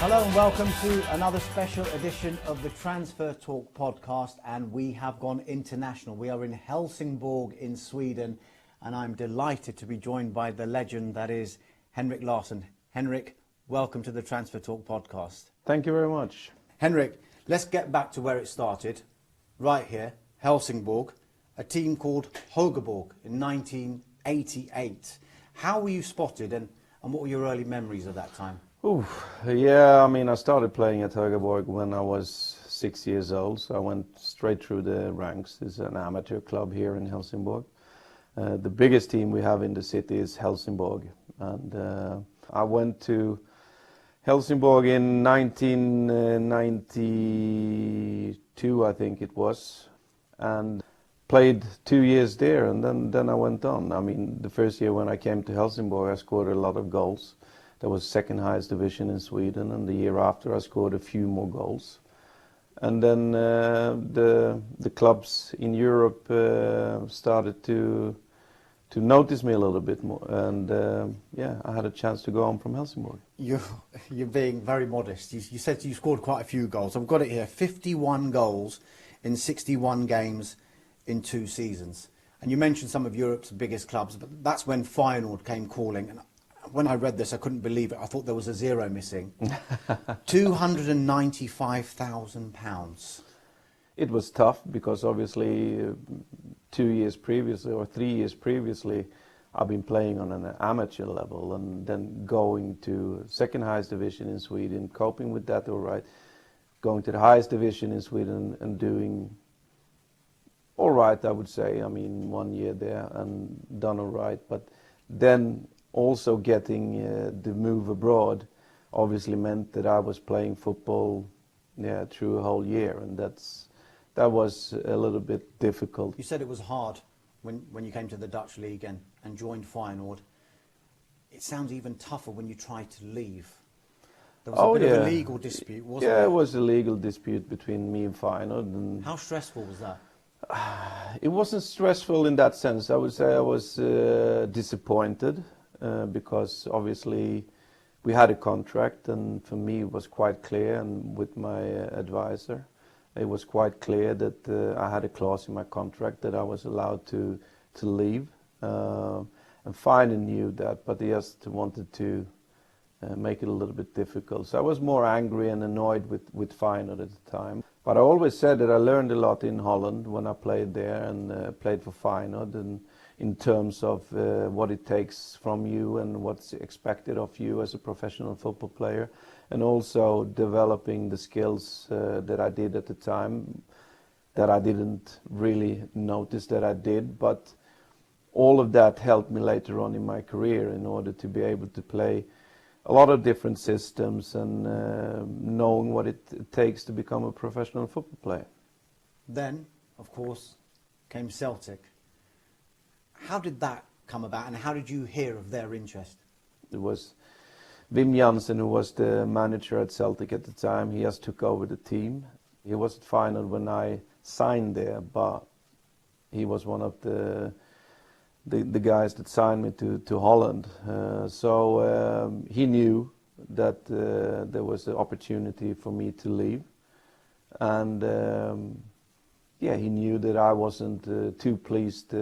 Hello and welcome to another special edition of the Transfer Talk podcast, and we have gone international. We are in Helsingborg in Sweden, and I'm delighted to be joined by the legend that is Henrik Larsson. Henrik, welcome to the Transfer Talk podcast. Thank you very much. Henrik, let's get back to where it started, right here, Helsingborg, a team called Högeborg in 1988. How were you spotted and what were your early memories of that time? Yeah, I mean, I started playing at Högeborg when I was 6 years old, so I went straight through the ranks. It's an amateur club here in Helsingborg. The biggest team we have in the city is Helsingborg, and I went to Helsingborg in 1992, I think it was, and played 2 years there, and then I went on. I mean, the first year when I came to Helsingborg, I scored a lot of goals. That was second highest division in Sweden, and the year after I scored a few more goals. And then the clubs in Europe started to notice me a little bit more, and yeah, I had a chance to go on from Helsingborg. You're being very modest. You said you scored quite a few goals. I've got it here, 51 goals in 61 games in 2 seasons. And you mentioned some of Europe's biggest clubs, but that's when Feyenoord came calling. And when I read this, I couldn't believe it. I thought there was a zero missing. £295,000. It was tough because obviously 2 years previously or 3 years previously, I've been playing on an amateur level and then going to second highest division in Sweden, coping with that all right, going to the highest division in Sweden and doing all right, I would say. I mean, 1 year there and done all right, but then also getting the move abroad obviously meant that I was playing football through a whole year, and that was a little bit difficult. You said it was hard when you came to the Dutch league and joined Feyenoord. It sounds even tougher when you tried to leave. There was a bit of a legal dispute, wasn't there? Yeah, it was a legal dispute between me and Feyenoord. And how stressful was that? It wasn't stressful in that sense. I would say I was disappointed. Because obviously we had a contract, and for me it was quite clear, and with my advisor it was quite clear that I had a clause in my contract that I was allowed to leave, and Feyenoord knew that, but they just wanted to make it a little bit difficult. So I was more angry and annoyed with Feyenoord at the time. But I always said that I learned a lot in Holland when I played there and played for Feyenoord, and in terms of what it takes from you and what's expected of you as a professional football player, and also developing the skills that I did at the time that I didn't really notice that I did, but all of that helped me later on in my career in order to be able to play a lot of different systems and knowing what it takes to become a professional football player. Then, of course, came Celtic. How did that come about, and how did you hear of their interest? It was Wim Jansen, who was the manager at Celtic at the time. He just took over the team. He was at Feyenoord when I signed there, but he was one of the guys that signed me to Holland. So he knew that there was an opportunity for me to leave, and he knew that I wasn't too pleased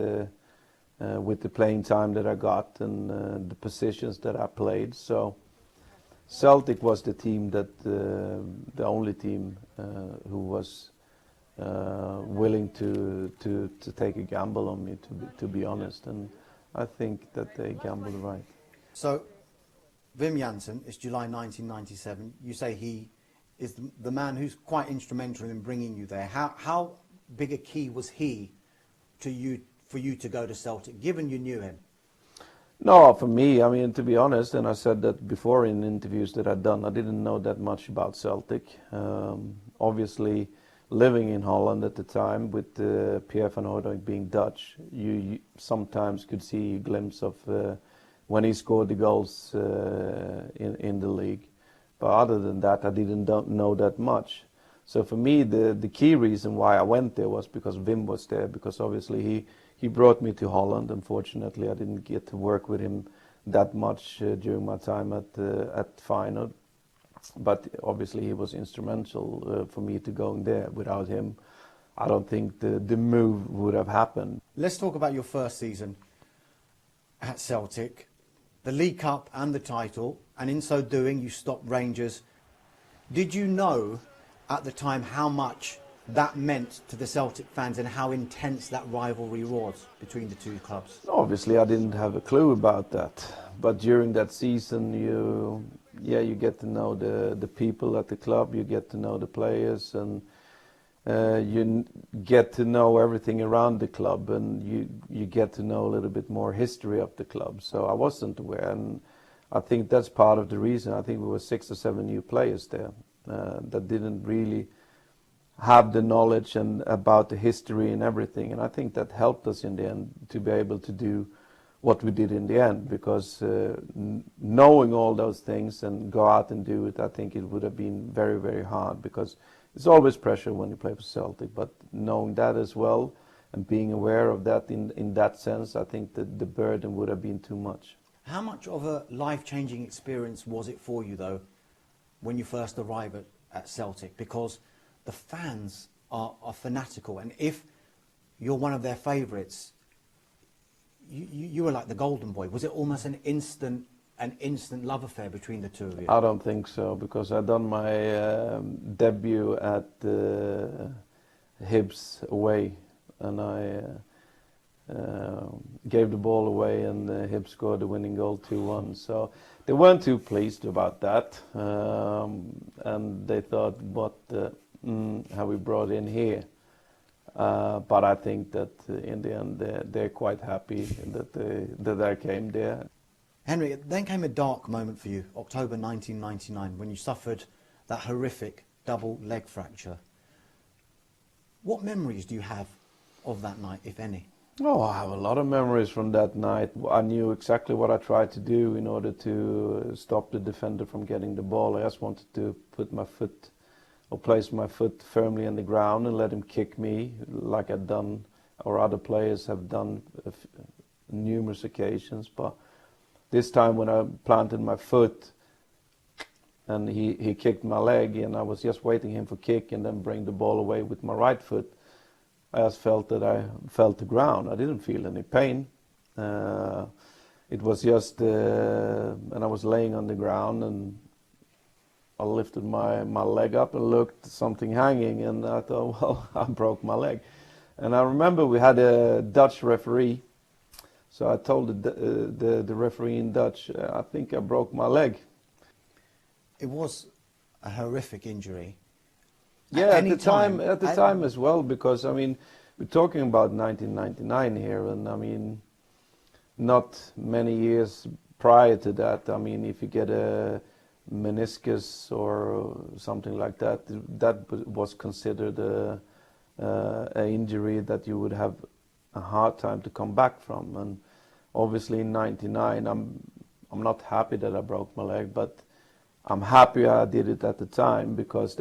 with the playing time that I got and the positions that I played. So Celtic was the team that the only team who was willing to take a gamble on me, to be honest, and I think that they gambled right. So Wim Jansen, it's July 1997. You say he is the man who's quite instrumental in bringing you there. How big a key was he to you, for you to go to Celtic, given you knew him? No, for me, I mean, to be honest, and I said that before in interviews that I'd done, I didn't know that much about Celtic. Obviously, living in Holland at the time with Pierre van Hooydonk being Dutch, you sometimes could see a glimpse of when he scored the goals in the league. But other than that, I didn't know that much. So for me, the key reason why I went there was because Wim was there, because obviously he brought me to Holland. Unfortunately, I didn't get to work with him that much during my time at Feyenoord. but obviously he was instrumental for me to going there. Without him, I don't think the move would have happened. Let's talk about your first season at Celtic, the League Cup and the title, and in so doing you stopped Rangers. Did you know at the time how much that meant to the Celtic fans and how intense that rivalry was between the two clubs? Obviously I didn't have a clue about that, but during that season you get to know the people at the club, you get to know the players, and you get to know everything around the club, and you get to know a little bit more history of the club. So I wasn't aware, and I think that's part of the reason. I think we were 6 or 7 new players there that didn't really have the knowledge and about the history and everything, and I think that helped us in the end to be able to do what we did in the end, because knowing all those things and go out and do it, I think it would have been very, very hard, because it's always pressure when you play for Celtic, but knowing that as well and being aware of that in that sense, I think that the burden would have been too much. How much of a life-changing experience was it for you, though, when you first arrived at Celtic? Because the fans are fanatical, and if you're one of their favourites, you were like the golden boy. Was it almost an instant love affair between the two of you? I don't think so, because I done my debut at Hibs away, and I gave the ball away, and Hibs scored the winning goal 2-1. So they weren't too pleased about that, and they thought, what have we brought in here? But I think that in the end they're quite happy that I came there. Henrik, then came a dark moment for you, October 1999, when you suffered that horrific double leg fracture. What memories do you have of that night, if any? Oh, I have a lot of memories from that night. I knew exactly what I tried to do in order to stop the defender from getting the ball. I just wanted to put my foot, or place my foot firmly on the ground and let him kick me, like I've done, or other players have done numerous occasions. But this time when I planted my foot and he kicked my leg, and I was just waiting him for kick and then bring the ball away with my right foot, I just felt that I felt the ground. I didn't feel any pain. It was just, and I was laying on the ground, and I lifted my leg up and looked, something hanging, and I thought, well, I broke my leg. And I remember we had a Dutch referee, so I told the referee in Dutch, I think I broke my leg. It was a horrific injury. Yeah, at the time as well, because I mean, we're talking about 1999 here, and I mean, not many years prior to that. I mean, if you get a meniscus or something like that, that was considered a injury that you would have a hard time to come back from. And obviously in '99, I'm not happy that I broke my leg, but I'm happy I did it at the time, because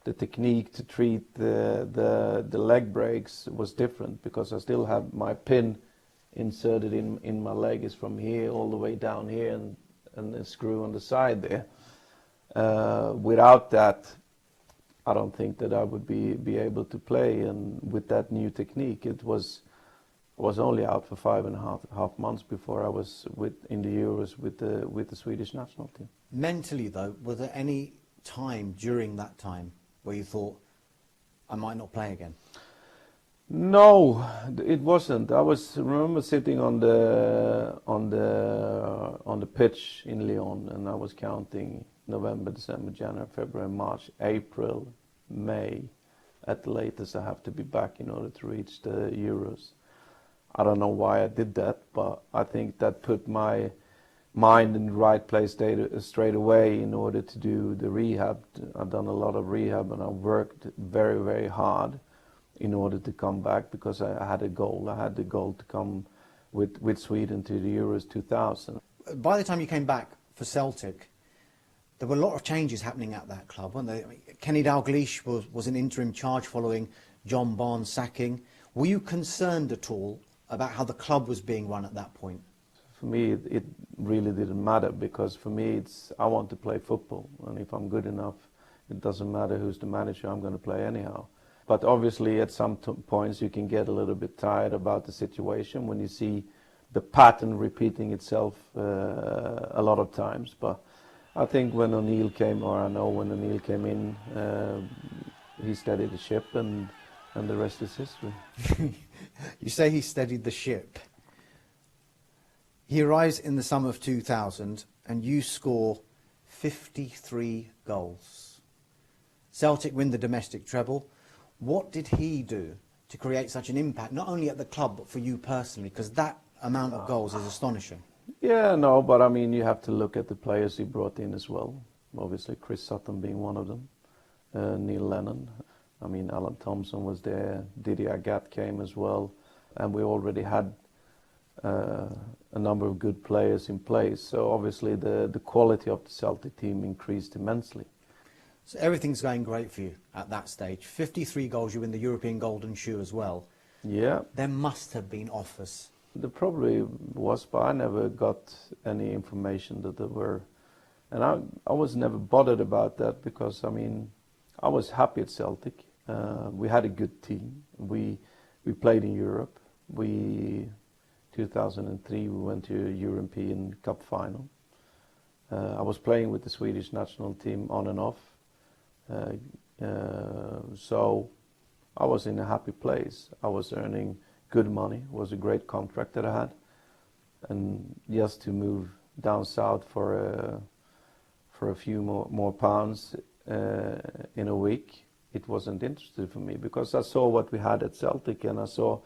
the technique to treat the leg breaks was different, because I still have my pin inserted in my leg, is from here all the way down here, and a screw on the side there. Without that, I don't think that I would be able to play. And with that new technique, I was only out for 5.5 months before I was in the Euros with the Swedish national team. Mentally, though, was there any time during that time where you thought, I might not play again? No, it wasn't. I remember sitting on the pitch in Lyon, and I was counting November, December, January, February, March, April, May. At the latest, I have to be back in order to reach the Euros. I don't know why I did that, but I think that put my mind in the right place straight away in order to do the rehab. I've done a lot of rehab, and I worked very, very hard in order to come back, because I had a goal. I had the goal to come with Sweden to the Euros 2000. By the time you came back for Celtic, there were a lot of changes happening at that club, weren't there? I mean, Kenny Dalglish was in interim charge following John Barnes' sacking. Were you concerned at all about how the club was being run at that point? for me, it really didn't matter, because for me, I want to play football, and if I'm good enough, it doesn't matter who's the manager, I'm going to play anyhow. But obviously, at some points, you can get a little bit tired about the situation when you see the pattern repeating itself a lot of times. But I think when O'Neill came, or I know when O'Neill came in, he steadied the ship, and the rest is history. You say he steadied the ship. He arrives in the summer of 2000, and you score 53 goals. Celtic win the domestic treble. What did he do to create such an impact, not only at the club, but for you personally? Because that amount of goals is astonishing. Yeah, no, but I mean, you have to look at the players he brought in as well. Obviously, Chris Sutton being one of them, Neil Lennon. I mean, Alan Thompson was there, Didier Agathe came as well, and we already had a number of good players in place. So obviously the quality of the Celtic team increased immensely. So everything's going great for you at that stage. 53 goals, you win the European Golden Shoe as well. Yeah. There must have been offers. There probably was, but I never got any information that there were. And I was never bothered about that, because, I mean, I was happy at Celtic. We had a good team. We played in Europe. 2003 we went to a European Cup final. I was playing with the Swedish national team on and off. So I was in a happy place. I was earning good money. It was a great contract that I had. And just to move down south for a few more pounds in a week, it wasn't interesting for me, because I saw what we had at Celtic, and I saw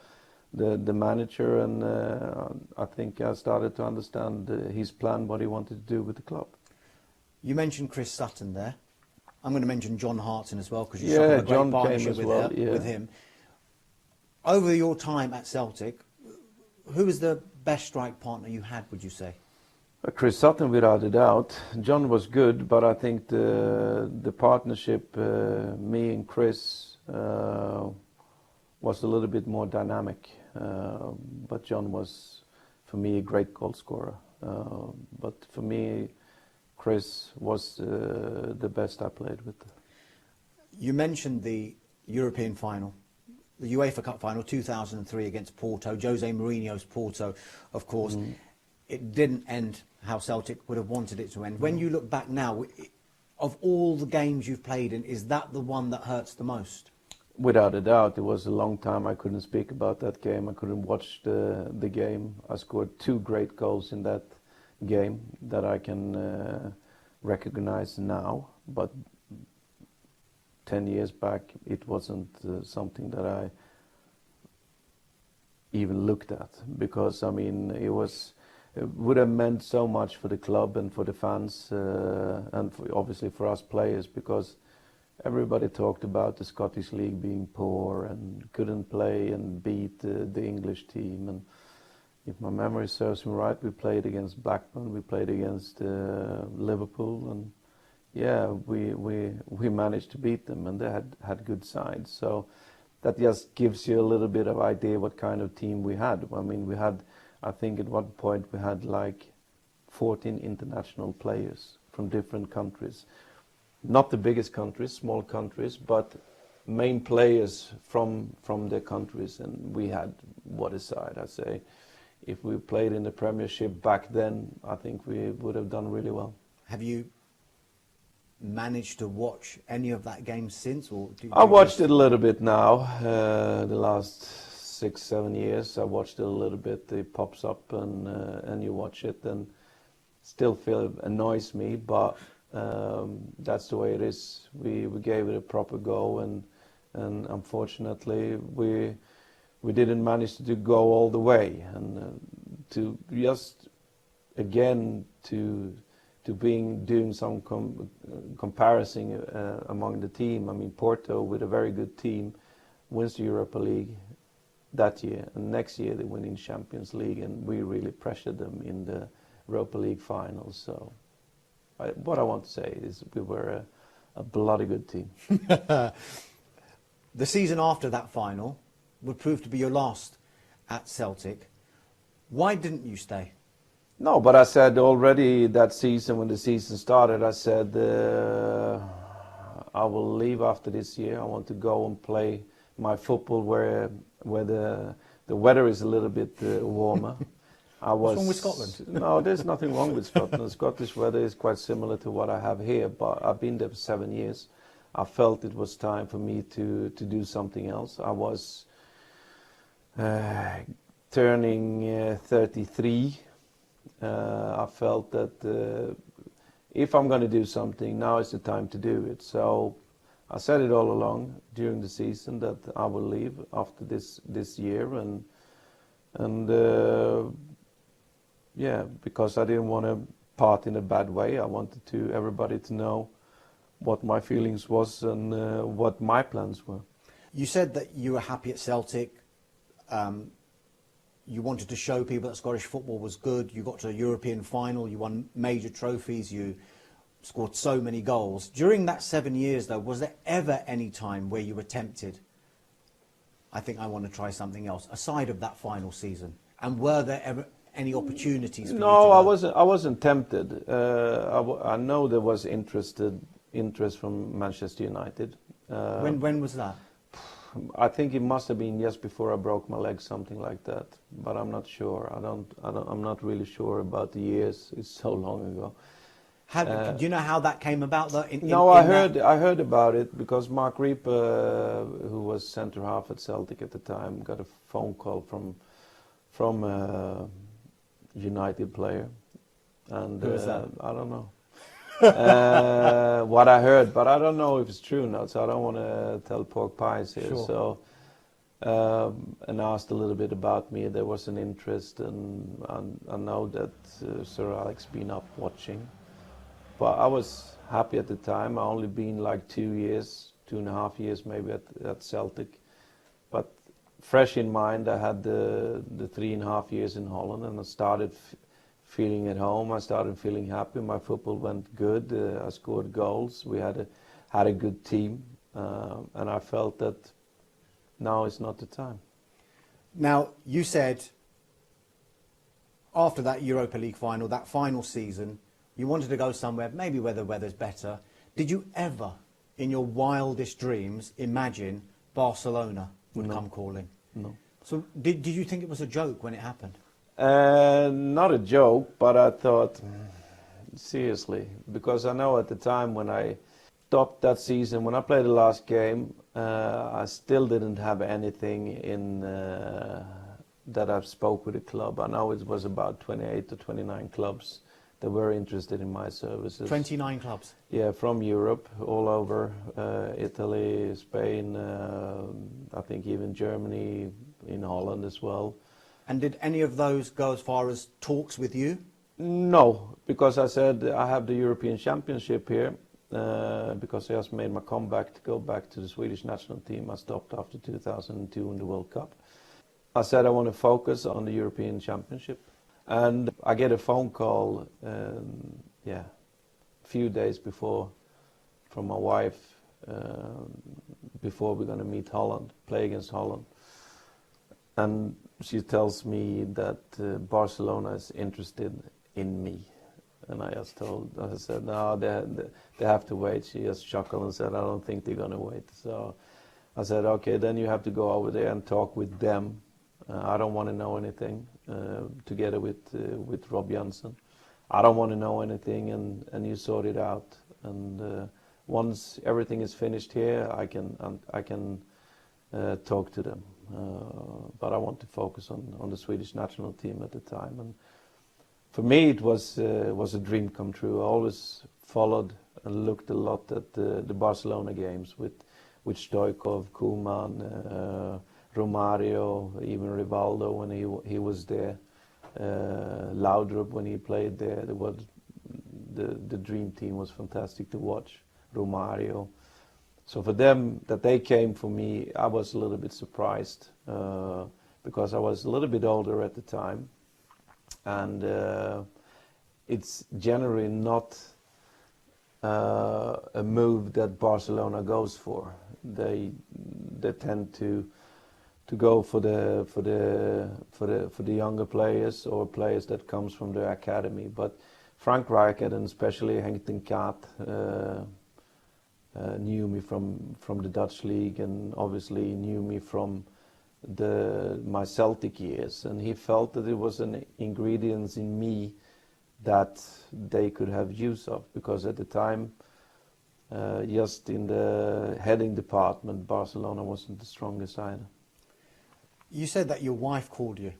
the manager, and I think I started to understand his plan, what he wanted to do with the club. You mentioned Chris Sutton there. I'm going to mention John Hartson as well, because you struck up a great partnership with him. Over your time at Celtic, who was the best strike partner you had, would you say? Chris Sutton, without a doubt. John was good, but I think the partnership, me and Chris, was a little bit more dynamic. But John was, for me, a great goal scorer. But for me, Chris was the best I played with. You mentioned the European final, the UEFA Cup final, 2003 against Porto, Jose Mourinho's Porto, of course. It didn't end how Celtic would have wanted it to end. When you look back now, of all the games you've played in, is that the one that hurts the most? Without a doubt. It was a long time I couldn't speak about that game. I couldn't watch the game. I scored 2 great goals in that game that I can recognize now. But 10 years back, it wasn't something that I even looked at. Because, I mean, it would have meant so much for the club and for the fans, and obviously for us players, because everybody talked about the Scottish League being poor and couldn't play and beat the English team. And if my memory serves me right, we played against Blackburn, we played against Liverpool, and yeah, we managed to beat them, and they had good sides. So that just gives you a little bit of idea what kind of team we had. I mean, I think at one point we had like 14 international players from different countries. Not the biggest countries, small countries, but main players from their countries. And we had, what a side, I say. If we played in the Premiership back then, I think we would have done really well. Have you managed to watch any of that game since? I watched it a little bit now, the last 6-7 years. I watched it a little bit. It pops up and you watch it, and still annoys me, but that's the way it is. We gave it a proper go, and unfortunately we didn't manage to go all the way. And to just again to doing some comparison among the team. I mean, Porto with a very good team wins the Europa League that year, and next year they win in Champions League, and we really pressured them in the Europa League finals. So what I want to say is we were a bloody good team. The season after that final would prove to be your last at Celtic. Why didn't you stay? No, but I said already that season, when the season started, I said I will leave after this year. I want to go and play my football where the weather is a little bit warmer. What's wrong with Scotland? No, there's nothing wrong with Scotland. Scottish weather is quite similar to what I have here, but I've been there for 7 years. I felt it was time for me to do something else. I was turning 33. I felt that if I'm going to do something, now is the time to do it. So I said it all along during the season that I will leave after this year, and yeah, because I didn't want to part in a bad way. I wanted everybody to know what my feelings was and what my plans were. You said that you were happy at Celtic. You wanted to show people that Scottish football was good. You got to a European final. You won major trophies. You scored so many goals. During that 7 years, though, was there ever any time where you were tempted, I think I want to try something else, aside of that final season? And were there ever any opportunities for you to No, go? I wasn't tempted. I know there was interest from Manchester United. When was that? I think it must have been just before I broke my leg, something like that. But I'm not sure. I'm not really sure about the years. It's so long ago. Do you know how that came about? I heard about it because Mark Reaper, who was centre half at Celtic at the time, got a phone call from a United player, and who was that? I don't know. What I heard, but I don't know if it's true or not, so I don't want to tell pork pies here. Sure. So, and asked a little bit about me. There was an interest, and I know that Sir Alex been up watching. But I was happy at the time. I only been like 2 years, 2.5 years maybe at Celtic. But fresh in mind, I had the 3.5 years in Holland, and I started feeling at home. I started feeling happy. My football went good. I scored goals. We had a good team, and I felt that now is not the time. Now, you said after that Europa League final, that final season, you wanted to go somewhere, maybe where the weather's better. Did you ever, in your wildest dreams, imagine Barcelona would come calling? No. So did you think it was a joke when it happened? Not a joke, but I thought, seriously, because I know at the time when I stopped that season, when I played the last game, I still didn't have anything in that I spoke with the club. I know it was about 28 to 29 clubs that were interested in my services. 29 clubs? Yeah, from Europe, all over, Italy, Spain, I think even Germany, in Holland as well. And did any of those go as far as talks with you? No, because I said I have the European Championship here, because I just made my comeback to go back to the Swedish national team. I stopped after 2002 in the World Cup. I said I want to focus on the European Championship. And I get a phone call, a few days before, from my wife, before we're going to meet Holland, play against Holland. And she tells me that Barcelona is interested in me. And I said, no, they have to wait. She just chuckled and said, I don't think they're going to wait. So I said, okay, then you have to go over there and talk with them. I don't want to know anything, together with Rob Jansen. I don't want to know anything, and you sort it out. And once everything is finished here, I can talk to them. But I want to focus on the Swedish national team at the time. And for me, it was a dream come true. I always followed and looked a lot at the Barcelona games with Stoichkov, Koeman, Romario, even Rivaldo when he was there, Laudrup when he played there. The dream team was fantastic to watch. Romario. So for them, that they came for me, I was a little bit surprised, because I was a little bit older at the time, and it's generally not a move that Barcelona goes for. They tend to go for the younger players or players that comes from the academy. But Frank Rijkaard and especially Henk ten Kaat knew me from the Dutch league, and obviously knew me from my Celtic years, and he felt that it was an ingredient in me that they could have use of, because at the time, just in the heading department, Barcelona wasn't the strongest either. You said that your wife called you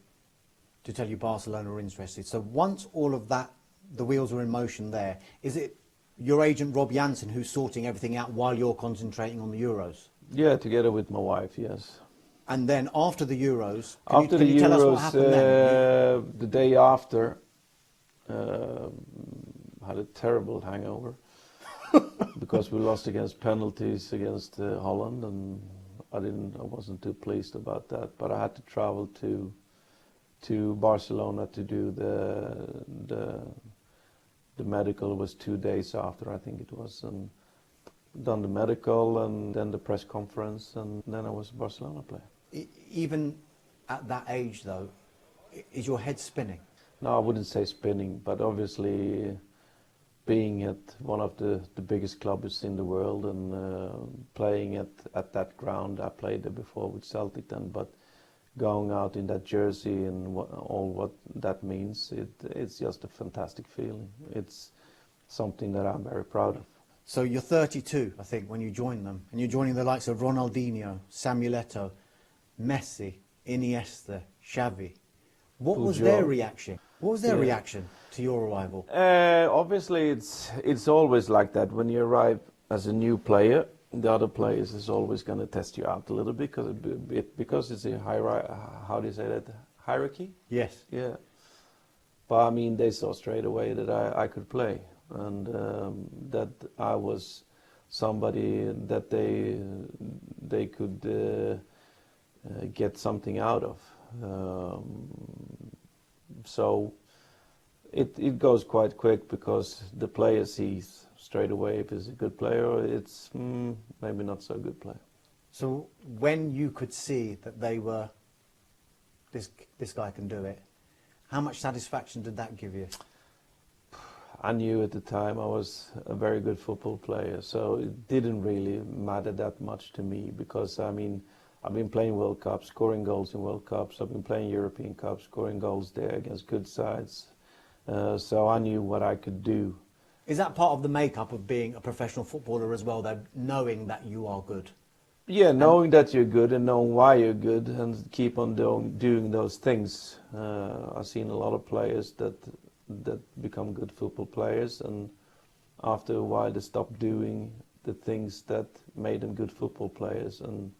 to tell you Barcelona were interested. So once all of that, the wheels are in motion there, is it your agent Rob Jansen who's sorting everything out while you're concentrating on the Euros? Yeah, together with my wife, yes. And then after the Euros, can you tell us what happened then? The day after, had a terrible hangover because we lost against penalties against Holland, and I wasn't too pleased about that. But I had to travel to Barcelona to do the medical. It was 2 days after, I think it was, and done the medical and then the press conference, and then I was a Barcelona player. Even at that age, though, is your head spinning? No, I wouldn't say spinning, but obviously being at one of the biggest clubs in the world and playing at that ground. I played there before with Celtic then, but going out in that jersey and what that means, it's just a fantastic feeling. It's something that I'm very proud of. So you're 32, I think, when you join them, and you're joining the likes of Ronaldinho, Samuel Eto'o, Messi, Iniesta, Xavi. What was their reaction? What was their reaction to your arrival? Obviously, it's always like that. When you arrive as a new player, the other players is always going to test you out a little bit because it's a how do you say that? Hierarchy? Yes. Yeah. But I mean, they saw straight away that I could play, and that I was somebody that they could get something out of. So it goes quite quick because the player sees straight away if it's a good player or it's maybe not so good player. So when you could see that they were, this guy can do it, how much satisfaction did that give you? I knew at the time I was a very good football player, so it didn't really matter that much to me because, I mean, I've been playing World Cups, scoring goals in World Cups. I've been playing European Cups, scoring goals there against good sides. So I knew what I could do. Is that part of the makeup of being a professional footballer as well, though, knowing that you are good? Yeah, knowing that you're good and knowing why you're good and keep on doing those things. I've seen a lot of players that become good football players, and after a while they stop doing the things that made them good football players, and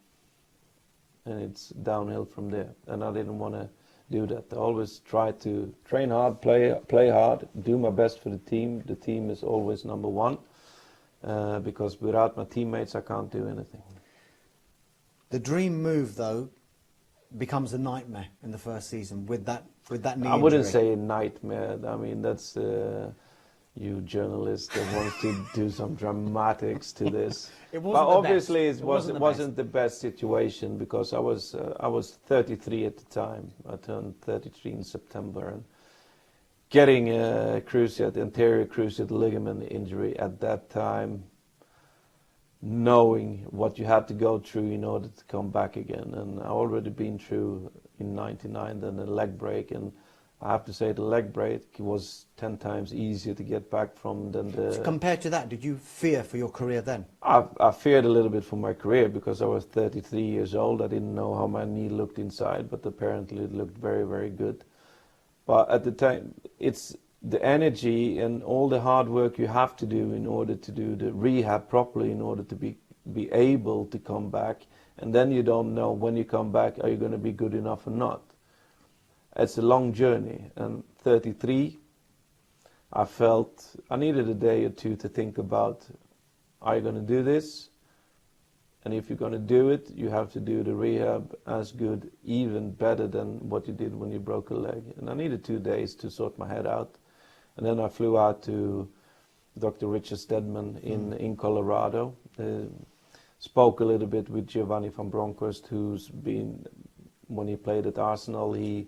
it's downhill from there. And I didn't want to do that. I always try to train hard, play hard, do my best for the team. The team is always number one, because without my teammates I can't do anything. The dream move, though, becomes a nightmare in the first season with that knee I wouldn't injury. say a nightmare. I mean, that's you journalists that want to do some dramatics to this. But obviously it wasn't the best situation because I was 33 at the time. I turned 33 in September, and getting a anterior cruciate ligament injury at that time, knowing what you had to go through in order to come back again, and I already been through in '99 then a leg break, and I have to say the leg break was 10 times easier to get back from than the... So compared to that, did you fear for your career then? I feared a little bit for my career because I was 33 years old. I didn't know how my knee looked inside, but apparently it looked very, very good. But at the time, it's the energy and all the hard work you have to do in order to do the rehab properly, in order to be able to come back. And then you don't know when you come back, are you going to be good enough or not? It's a long journey, and 33, I felt I needed a day or two to think about, are you going to do this? And if you're going to do it, you have to do the rehab as good, even better than what you did when you broke a leg. And I needed 2 days to sort my head out. And then I flew out to Dr. Richard Stedman in Colorado, spoke a little bit with Giovanni van Bronckhorst, who's been when he played at Arsenal, he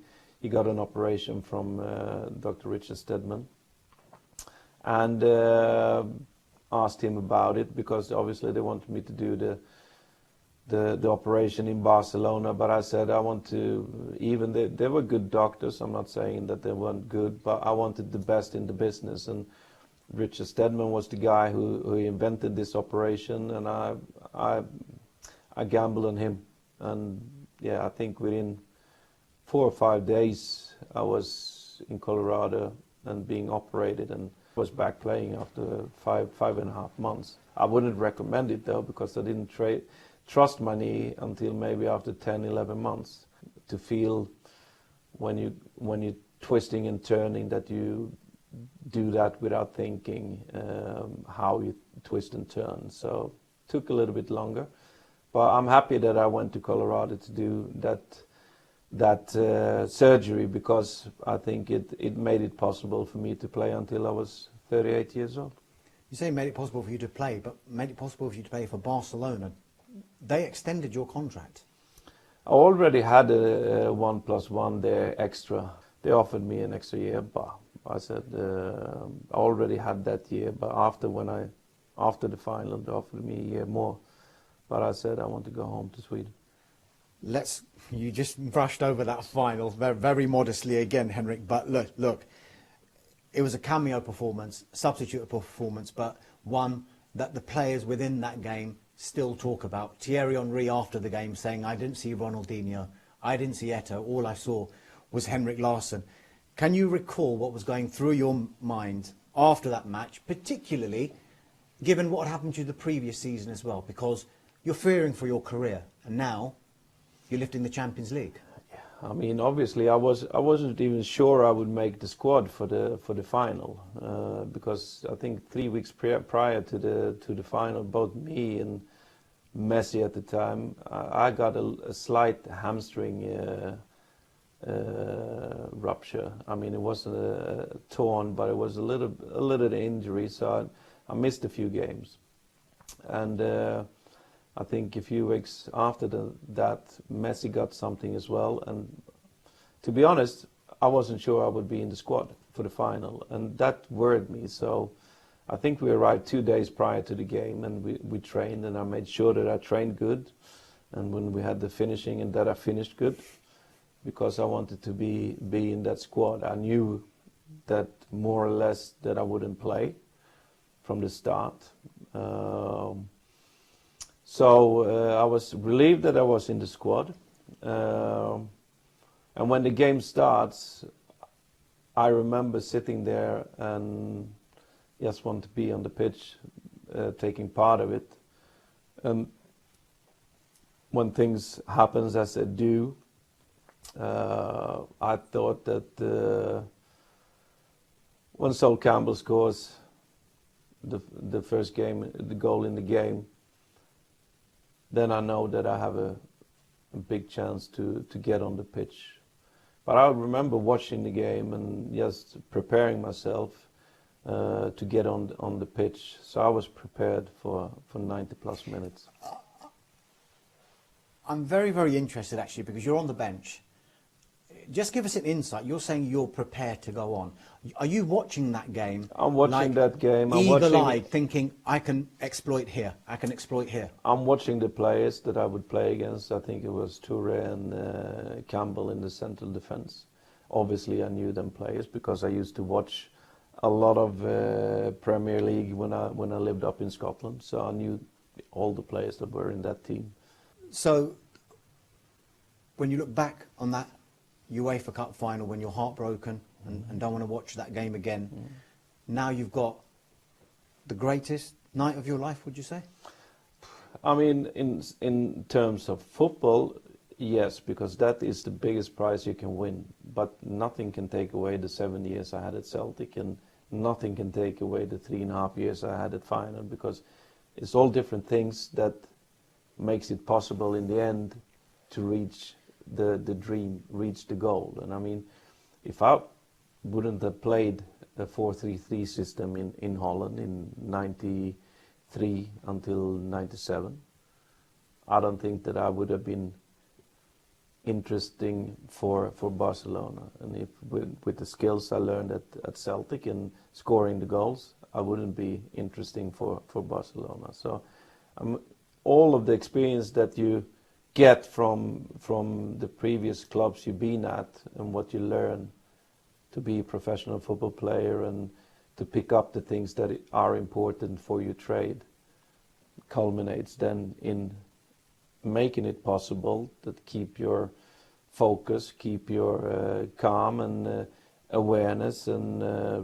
got an operation from Dr. Richard Stedman, and asked him about it, because obviously they wanted me to do the operation in Barcelona, but I said I want to, even they were good doctors, I'm not saying that they weren't good, but I wanted the best in the business, and Richard Stedman was the guy who invented this operation, and I gambled on him, and yeah, I think within 4 or 5 days I was in Colorado and being operated, and was back playing after 5.5 months. I wouldn't recommend it though, because I didn't trust my knee until maybe after 10-11 months to feel when you're twisting and turning that you do that without thinking how you twist and turn. So it took a little bit longer, but I'm happy that I went to Colorado to do that surgery, because I think it made it possible for me to play until I was 38 years old. You say it made it possible for you to play, but made it possible for you to play for Barcelona. They extended your contract. I already had a 1+1 there extra. They offered me an extra year, but I said I already had that year. But after the final, they offered me a year more. But I said I want to go home to Sweden. You just brushed over that final very, very modestly again, Henrik. But look, it was a cameo performance, substitute performance, but one that the players within that game still talk about. Thierry Henry after the game saying, "I didn't see Ronaldinho, I didn't see Eto'o, all I saw was Henrik Larsson." Can you recall what was going through your mind after that match, particularly given what had happened to you the previous season as well? Because you're fearing for your career, and now you're lifting the Champions League. I mean, obviously, I wasn't even sure I would make the squad for the final, because I think 3 weeks prior to the final, both me and Messi at the time, I got a slight hamstring rupture. I mean, it wasn't torn, but it was a little injury, so I missed a few games, and I think a few weeks after that, Messi got something as well. And to be honest, I wasn't sure I would be in the squad for the final. And that worried me. So I think we arrived 2 days prior to the game, and we trained, and I made sure that I trained good. And when we had the finishing, and that I finished good, because I wanted to be in that squad. I knew that more or less that I wouldn't play from the start. So I was relieved that I was in the squad. And when the game starts, I remember sitting there and just want to be on the pitch, taking part of it. And when things happen as they do, I thought that when Sol Campbell scores the first game, the goal in the game, then I know that I have a big chance to get on the pitch. But I remember watching the game and just preparing myself to get on the pitch. So I was prepared for 90 plus minutes. I'm very, very interested actually, because you're on the bench. Just give us an insight. You're saying you're prepared to go on. Are you watching that game? I'm watching that game. I'm eagle-eyed, thinking, I can exploit here. I can exploit here. I'm watching the players that I would play against. I think it was Toure and Campbell in the central defence. Obviously, I knew them players because I used to watch a lot of Premier League when I lived up in Scotland. So I knew all the players that were in that team. So when you look back on that UEFA Cup final, when you're heartbroken and don't want to watch that game again, now you've got the greatest night of your life, would you say? I mean, in terms of football, yes, because that is the biggest prize you can win. But nothing can take away the 7 years I had at Celtic, and nothing can take away the 3.5 years I had at final, because it's all different things that makes it possible in the end to reach the dream, reach the goal. And I mean, if I wouldn't have played the 4-3-3 system in Holland in 93 until 97, I don't think that I would have been interesting for Barcelona. And if with the skills I learned at Celtic and scoring the goals, I wouldn't be interesting for Barcelona. So all of the experience that you get from the previous clubs you've been at and what you learn to be a professional football player and to pick up the things that are important for your trade culminates then in making it possible to keep your focus, keep your calm and awareness and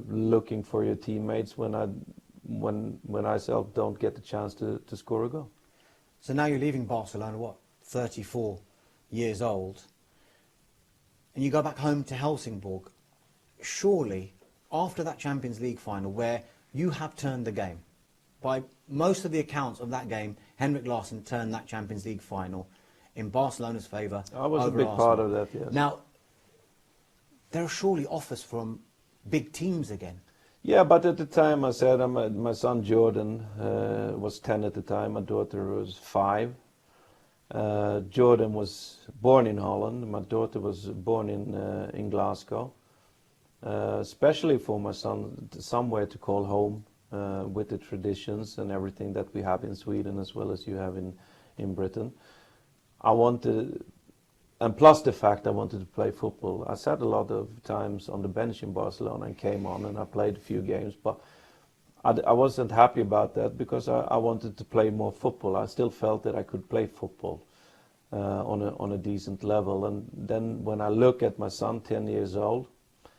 looking for your teammates when I self don't get the chance to score a goal. So now you're leaving Barcelona, what, 34 years old, and you go back home to Helsingborg. Surely, after that Champions League final, where you have turned the game, by most of the accounts of that game, Henrik Larsson turned that Champions League final in Barcelona's favour. I was a big part of that, yes. Now, there are surely offers from big teams again. Yeah, but at the time I said my son Jordan was 10 at the time, my daughter was 5. Jordan was born in Holland, my daughter was born in Glasgow. Especially for my son, somewhere to call home with the traditions and everything that we have in Sweden as well as you have in Britain. I wanted, and plus the fact I wanted to play football. I sat a lot of times on the bench in Barcelona and came on and I played a few games, but I wasn't happy about that because I wanted to play more football. I still felt that I could play football on a decent level. And then when I look at my son, 10 years old,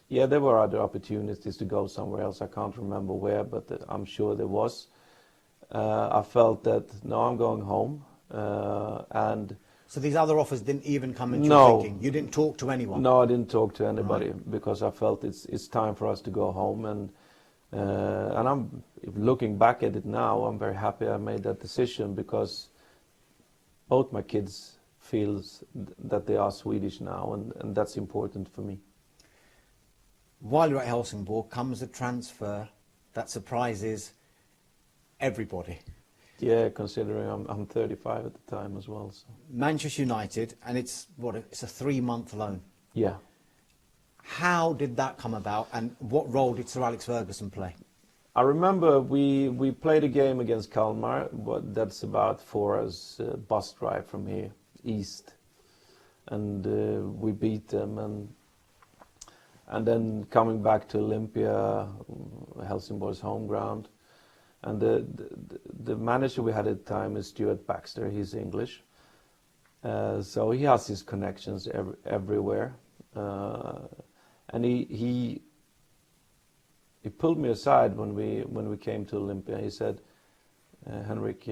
yeah, there were other opportunities to go somewhere else. I can't remember where, but I'm sure there was. I felt that, no, I'm going home. And so these other offers didn't even come into your thinking? You didn't talk to anyone? No, I didn't talk to anybody because I felt it's time for us to go home. And I'm looking back at it now, I'm very happy I made that decision because both my kids feels that they are Swedish now, and that's important for me. While you're at Helsingborg comes a transfer that surprises everybody. Yeah, considering I'm 35 at the time as well. So. Manchester United, and it's a 3-month loan. Yeah. How did that come about, and what role did Sir Alex Ferguson play? I remember we played a game against Kalmar. That's about 4 hours bus drive from here, east. And we beat them, and then coming back to Olympia, Helsingborg's home ground. And the manager we had at the time is Stuart Baxter. He's English. So he has his connections everywhere. And he pulled me aside when we came to Olympia. He said, Henrik,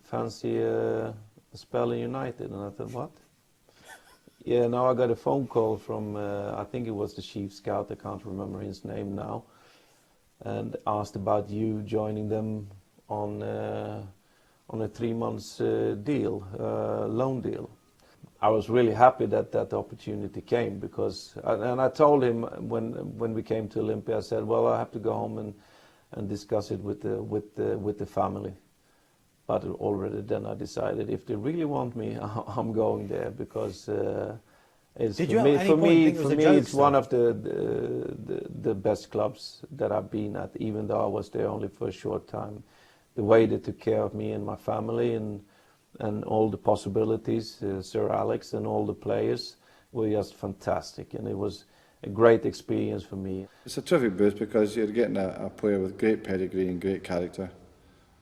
fancy a spell in United? And I thought, what? Yeah, now I got a phone call from, I think it was the chief scout, I can't remember his name now, and asked about you joining them on a 3-month deal, loan deal. I was really happy that opportunity came because, and I told him when we came to Olympia, I said, well, I have to go home and discuss it with the family. But already then I decided if they really want me, I'm going there because it's Did you at any point think it was a joke, it's one of the best clubs that I've been at, even though I was there only for a short time. The way they took care of me and my family and all the possibilities, Sir Alex and all the players were just fantastic, and it was a great experience for me. It's a terrific boost because you're getting a player with great pedigree and great character.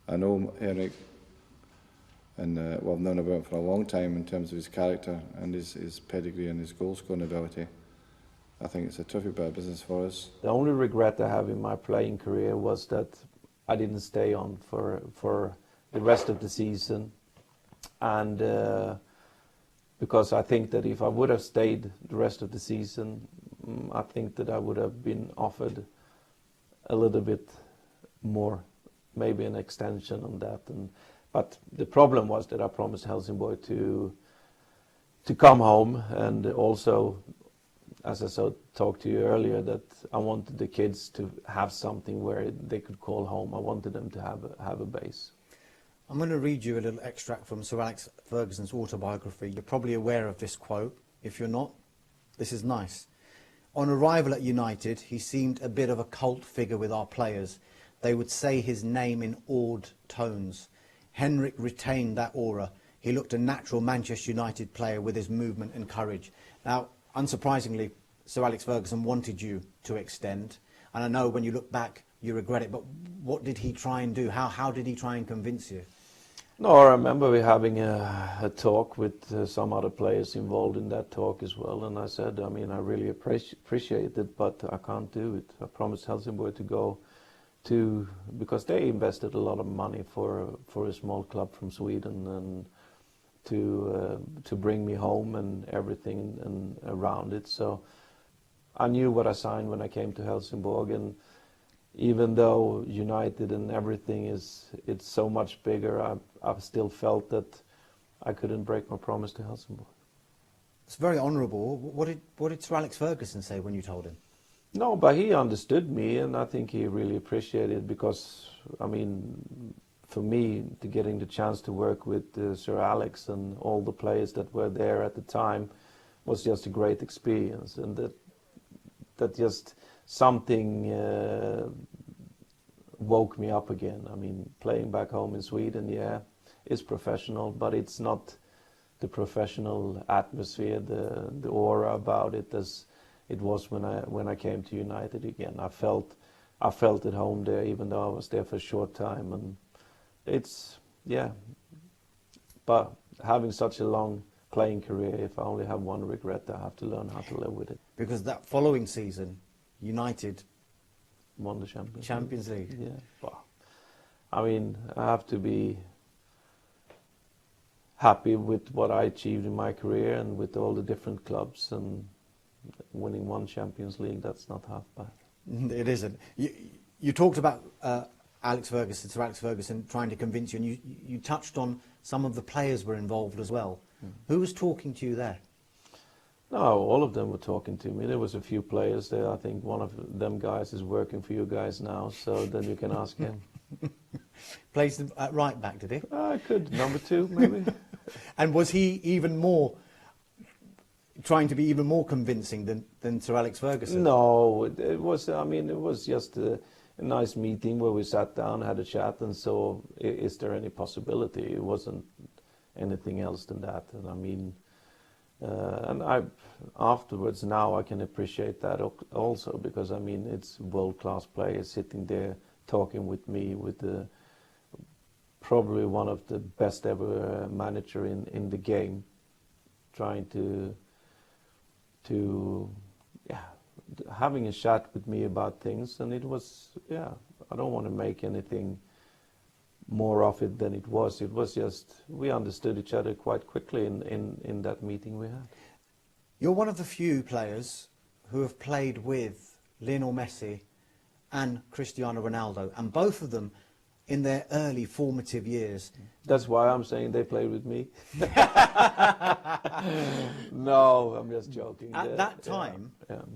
I know Henrik, and well, I've known about him for a long time in terms of his character and his pedigree and his goal scoring ability. I think it's a terrific bit of business for us. The only regret I have in my playing career was that I didn't stay on for the rest of the season, and because I think that if I would have stayed the rest of the season, I think that I would have been offered a little bit more, maybe an extension on that. But the problem was that I promised Helsingborg to come home, and also, as I talked to you earlier, that I wanted the kids to have something where they could call home. I wanted them to have a base. I'm going to read you a little extract from Sir Alex Ferguson's autobiography. You're probably aware of this quote. If you're not, this is nice. On arrival at United, he seemed a bit of a cult figure with our players. They would say his name in awed tones. Henrik retained that aura. He looked a natural Manchester United player with his movement and courage. Now, unsurprisingly, Sir Alex Ferguson wanted you to extend. And I know when you look back, you regret it. But what did he try and do? How did he try and convince you? No, I remember we having a talk with some other players involved in that talk as well. And I said, I mean, I really appreciate it, but I can't do it. I promised Helsingborg to go to, because they invested a lot of money for a small club from Sweden, and to bring me home and everything and around it. So I knew what I signed when I came to Helsingborg, and even though United and everything it's so much bigger, I've still felt that I couldn't break my promise to Helsingborg. It's very honourable. What did Sir Alex Ferguson say when you told him? No, but he understood me, and I think he really appreciated it, because, I mean, for me, getting the chance to work with Sir Alex and all the players that were there at the time was just a great experience, and that just something woke me up again. I mean, playing back home in Sweden, yeah, it's professional, but it's not the professional atmosphere, the aura about it as it was when I came to United again. I felt at home there, even though I was there for a short time, and it's, yeah. But having such a long playing career, if I only have one regret, I have to learn how to live with it. Because that following season, United won the Champions League. Yeah. Well, I mean, I have to be happy with what I achieved in my career and with all the different clubs, and winning one Champions League, that's not half bad. It isn't. You talked about Sir Alex Ferguson trying to convince you, and you touched on some of the players were involved as well. Who was talking to you there? No, all of them were talking to me. There was a few players there. I think one of them guys is working for you guys now, so then you can ask him. Plays at right back, did he? I could. Number 2, maybe. And was he even more trying to be even more convincing than Sir Alex Ferguson? No, it was. I mean, it was just a nice meeting where we sat down, had a chat, and saw is there any possibility. It wasn't anything else than that. And I mean, and afterwards now I can appreciate that also, because I mean it's world-class players sitting there talking with me, with probably one of the best ever manager in the game, trying to having a chat with me about things. And it was, I don't want to make anything more of it than it was. It was just, we understood each other quite quickly in that meeting we had. You're one of the few players who have played with Lionel Messi and Cristiano Ronaldo, and both of them in their early formative years. That's why I'm saying they played with me. No, I'm just joking. At that time,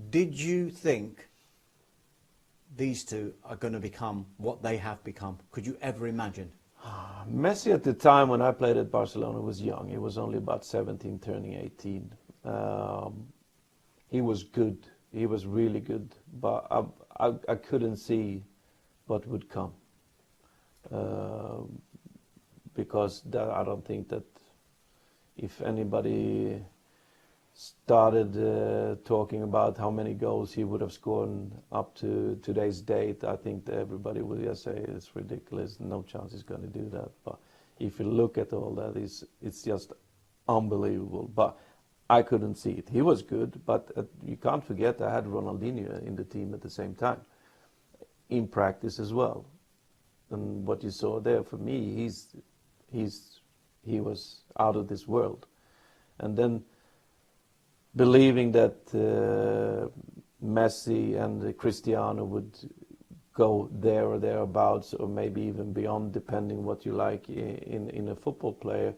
did you think these two are going to become what they have become? Could you ever imagine? Messi at the time when I played at Barcelona was young. He was only about 17, turning 18. He was good. He was really good. But I couldn't see what would come. Because I don't think that if anybody started talking about how many goals he would have scored up to today's date, I think that everybody would just say it's ridiculous, no chance he's going to do that. But if you look at all that, it's just unbelievable. But I couldn't see it. He was good, but you can't forget I had Ronaldinho in the team at the same time, in practice as well. And what you saw there, for me, he was out of this world. And then believing that Messi and Cristiano would go there or thereabouts, or maybe even beyond, depending what you like in a football player,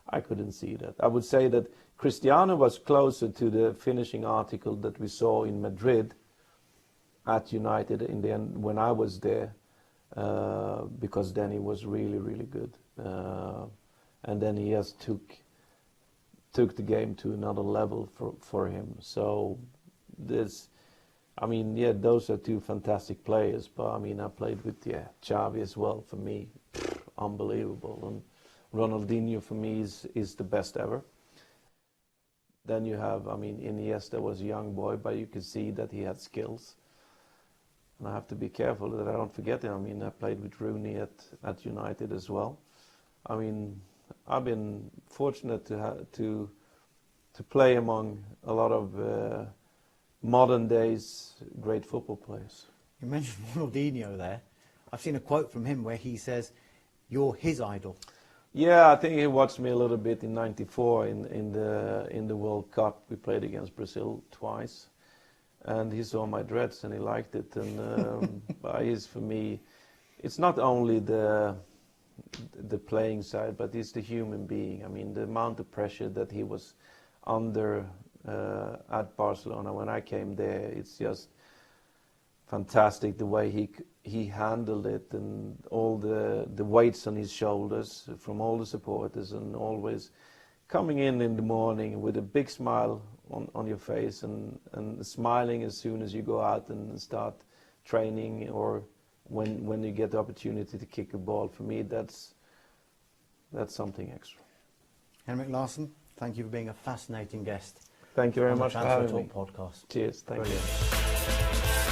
I couldn't see that. I would say that Cristiano was closer to the finishing article that we saw in Madrid at United in the end when I was there. Because then he was really, really good. And then he just took took the game to another level for him. So I mean, yeah, those are two fantastic players. But I mean, I played with Xavi as well. For me, unbelievable. And Ronaldinho for me is the best ever. Then you have, I mean, Iniesta was a young boy, but you could see that he had skills. And I have to be careful that I don't forget him. I mean, I played with Rooney at United as well. I mean, I've been fortunate to play among a lot of modern days great football players. You mentioned Ronaldinho there. I've seen a quote from him where he says, "You're his idol." Yeah, I think he watched me a little bit in '94 in the World Cup. We played against Brazil twice, and he saw my dreads and he liked it. And he's, for me, it's not only the playing side, but he's the human being. I mean, the amount of pressure that he was under at Barcelona when I came there, it's just fantastic the way he handled it, and all the weights on his shoulders from all the supporters, and always coming in the morning with a big smile on your face, and smiling as soon as you go out and start training, or when you get the opportunity to kick a ball. For me, that's something extra. Henrik Larsson, thank you for being a fascinating guest. Thank you very on the much for Transfer having me. Talk podcast. Cheers. Thank Brilliant. you.